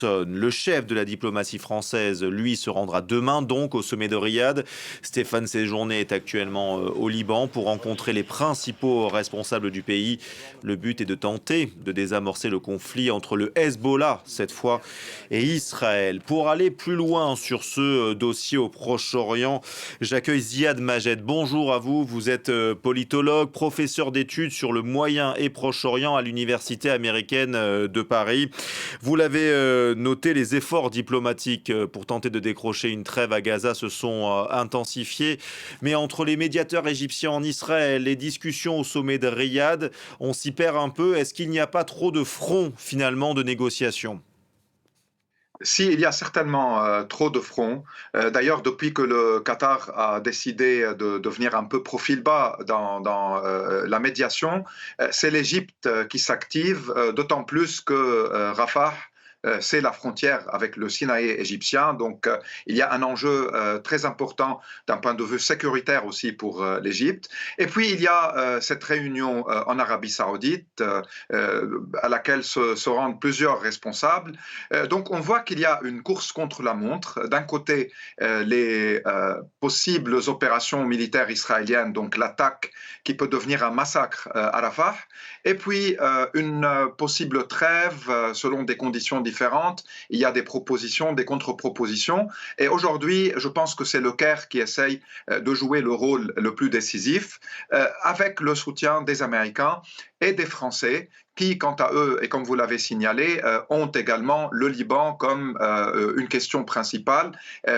Le chef de la diplomatie française, lui, se rendra demain donc au sommet de Riyad. Stéphane Séjourné est actuellement au Liban pour rencontrer les principaux responsables du pays. Le but est de tenter de désamorcer le conflit entre le Hezbollah, cette fois, et Israël. Pour aller plus loin sur ce dossier au Proche-Orient, j'accueille Ziad Majed. Bonjour à vous, vous êtes politologue, professeur d'études sur le Moyen et Proche-Orient à l'Université américaine de Paris. Vous l'avez noté, les efforts diplomatiques pour tenter de décrocher une trêve à Gaza se sont intensifiés. Mais entre les médiateurs égyptiens en Israël, les discussions au sommet de Riyad, on s'y perd un peu. Est-ce qu'il n'y a pas trop de front finalement de négociation? Si, il y a certainement trop de fronts. D'ailleurs, depuis que le Qatar a décidé de devenir un peu profil bas dans la médiation, c'est l'Égypte qui s'active, d'autant plus que Rafah, c'est la frontière avec le Sinaï égyptien. Donc, il y a un enjeu très important d'un point de vue sécuritaire aussi pour l'Égypte. Et puis, il y a cette réunion en Arabie saoudite à laquelle se rendent plusieurs responsables. Donc on voit qu'il y a une course contre la montre. D'un côté, les possibles opérations militaires israéliennes, donc l'attaque qui peut devenir un massacre à Rafah, et puis une possible trêve selon des conditions différentes. Il y a des propositions, des contre-propositions. Et aujourd'hui, je pense que c'est le Caire qui essaye de jouer le rôle le plus décisif, avec le soutien des Américains et des Français qui, quant à eux, et comme vous l'avez signalé, ont également le Liban comme une question principale,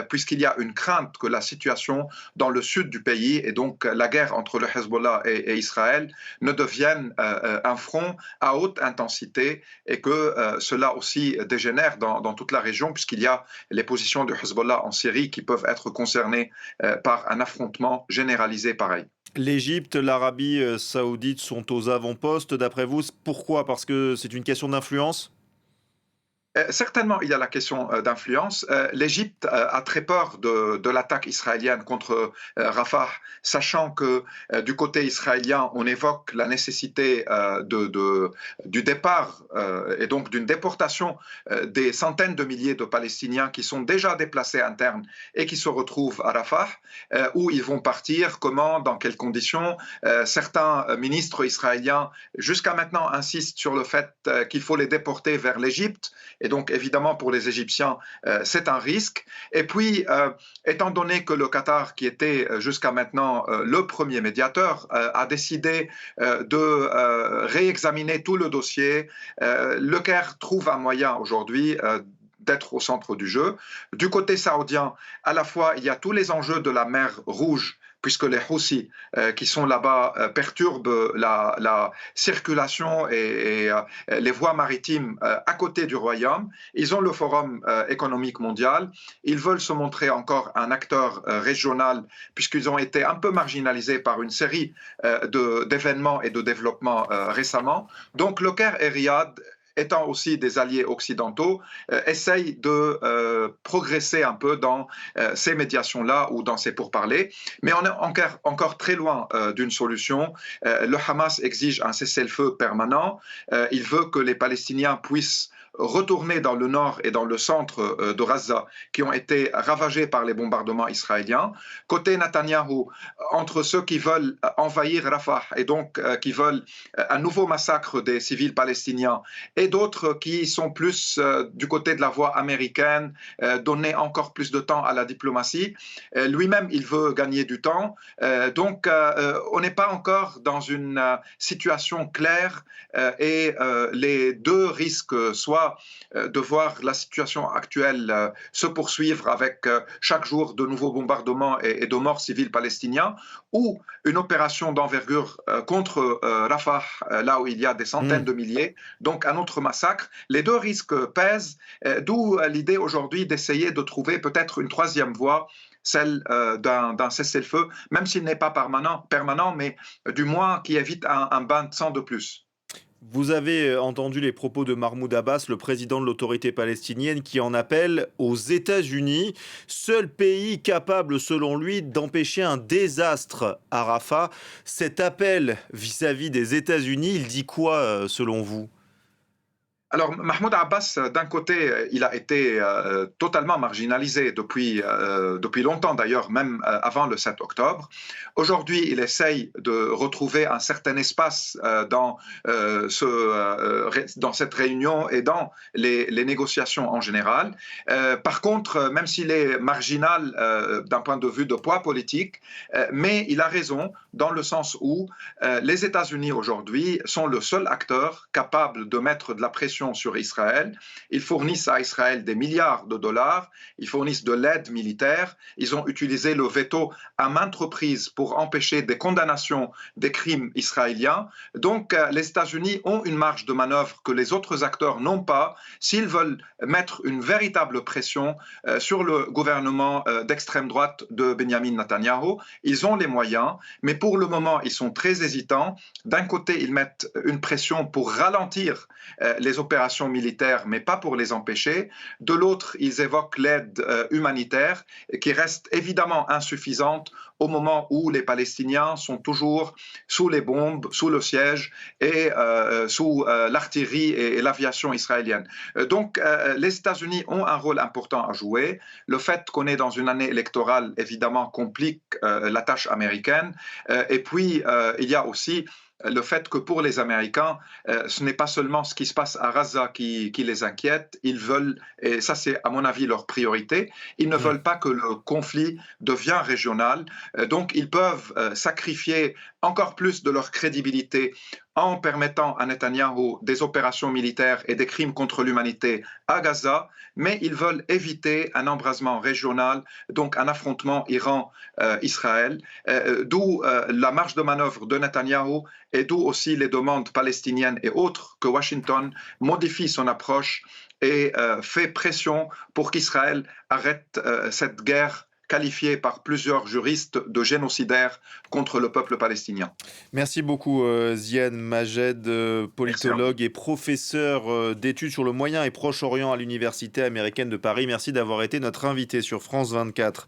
puisqu'il y a une crainte que la situation dans le sud du pays, et donc la guerre entre le Hezbollah et Israël, ne devienne un front à haute intensité et que cela aussi dégénère dans toute la région, puisqu'il y a les positions du Hezbollah en Syrie qui peuvent être concernées par un affrontement généralisé pareil. L'Égypte, l'Arabie saoudite sont aux avant-postes, d'après vous. Pourquoi? Parce que c'est une question d'influence? Certainement, il y a la question d'influence. L'Égypte a très peur de l'attaque israélienne contre Rafah, sachant que du côté israélien, on évoque la nécessité du départ et donc d'une déportation des centaines de milliers de Palestiniens qui sont déjà déplacés internes et qui se retrouvent à Rafah, où ils vont partir, comment, dans quelles conditions. Certains ministres israéliens, jusqu'à maintenant, insistent sur le fait qu'il faut les déporter vers l'Égypte. Et donc, évidemment, pour les Égyptiens, c'est un risque. Et puis, étant donné que le Qatar, qui était jusqu'à maintenant le premier médiateur, a décidé de réexaminer tout le dossier, le Caire trouve un moyen aujourd'hui d'être au centre du jeu. Du côté saoudien, à la fois, il y a tous les enjeux de la mer Rouge, puisque les Houthis qui sont là-bas perturbent la circulation et les voies maritimes à côté du royaume. Ils ont le Forum économique mondial. Ils veulent se montrer encore un acteur régional, puisqu'ils ont été un peu marginalisés par une série d'événements et de développements récemment. Donc le Caire et Riyad, étant aussi des alliés occidentaux, essayent de progresser un peu dans ces médiations-là ou dans ces pourparlers. Mais on est encore très loin d'une solution. Le Hamas exige un cessez-le-feu permanent. Il veut que les Palestiniens puissent retourner dans le nord et dans le centre de Gaza, qui ont été ravagés par les bombardements israéliens. Côté Netanyahou, entre ceux qui veulent envahir Rafah et donc qui veulent un nouveau massacre des civils palestiniens, et d'autres qui sont plus du côté de la voie américaine, donner encore plus de temps à la diplomatie. Lui-même, il veut gagner du temps. Donc, on n'est pas encore dans une situation claire et les deux risques, soit de voir la situation actuelle se poursuivre avec chaque jour de nouveaux bombardements et de morts civils palestiniens, ou une opération d'envergure contre Rafah, là où il y a des centaines de milliers, donc un autre massacre. Les deux risques pèsent, d'où l'idée aujourd'hui d'essayer de trouver peut-être une troisième voie, celle d'un cessez-le-feu, même s'il n'est pas permanent, mais du moins qui évite un bain de sang de plus. Vous avez entendu les propos de Mahmoud Abbas, le président de l'autorité palestinienne, qui en appelle aux États-Unis, seul pays capable, selon lui, d'empêcher un désastre à Rafah. Cet appel vis-à-vis des États-Unis, il dit quoi, selon vous? Alors, Mahmoud Abbas, d'un côté, il a été totalement marginalisé depuis longtemps, d'ailleurs, même avant le 7 octobre. Aujourd'hui, il essaye de retrouver un certain espace dans cette réunion et dans les négociations en général. Par contre, même s'il est marginal d'un point de vue de poids politique, mais il a raison dans le sens où les États-Unis aujourd'hui sont le seul acteur capable de mettre de la pression sur Israël. Ils fournissent à Israël des milliards de dollars, ils fournissent de l'aide militaire, ils ont utilisé le veto à maintes reprises pour empêcher des condamnations des crimes israéliens. Donc les États-Unis ont une marge de manœuvre que les autres acteurs n'ont pas s'ils veulent mettre une véritable pression sur le gouvernement d'extrême droite de Benjamin Netanyahou. Ils ont les moyens, mais pour le moment, ils sont très hésitants. D'un côté, ils mettent une pression pour ralentir les opérations militaires, mais pas pour les empêcher. De l'autre, ils évoquent l'aide humanitaire, qui reste évidemment insuffisante au moment où les Palestiniens sont toujours sous les bombes, sous le siège et sous l'artillerie et l'aviation israélienne. Donc, les États-Unis ont un rôle important à jouer. Le fait qu'on est dans une année électorale, évidemment, complique la tâche américaine. Et puis, il y a aussi le fait que pour les Américains, ce n'est pas seulement ce qui se passe à Gaza qui les inquiète, ils veulent, et ça c'est à mon avis leur priorité, ils ne veulent pas que le conflit devienne régional, donc ils peuvent sacrifier encore plus de leur crédibilité en permettant à Netanyahou des opérations militaires et des crimes contre l'humanité à Gaza, mais ils veulent éviter un embrasement régional, donc un affrontement Iran-Israël, d'où la marge de manœuvre de Netanyahou et d'où aussi les demandes palestiniennes et autres que Washington modifie son approche et fait pression pour qu'Israël arrête cette guerre qualifiée par plusieurs juristes de génocidaire contre le peuple palestinien. Merci beaucoup Ziad Majed, politologue et professeur d'études sur le Moyen et Proche-Orient à l'Université américaine de Paris. Merci d'avoir été notre invité sur France 24.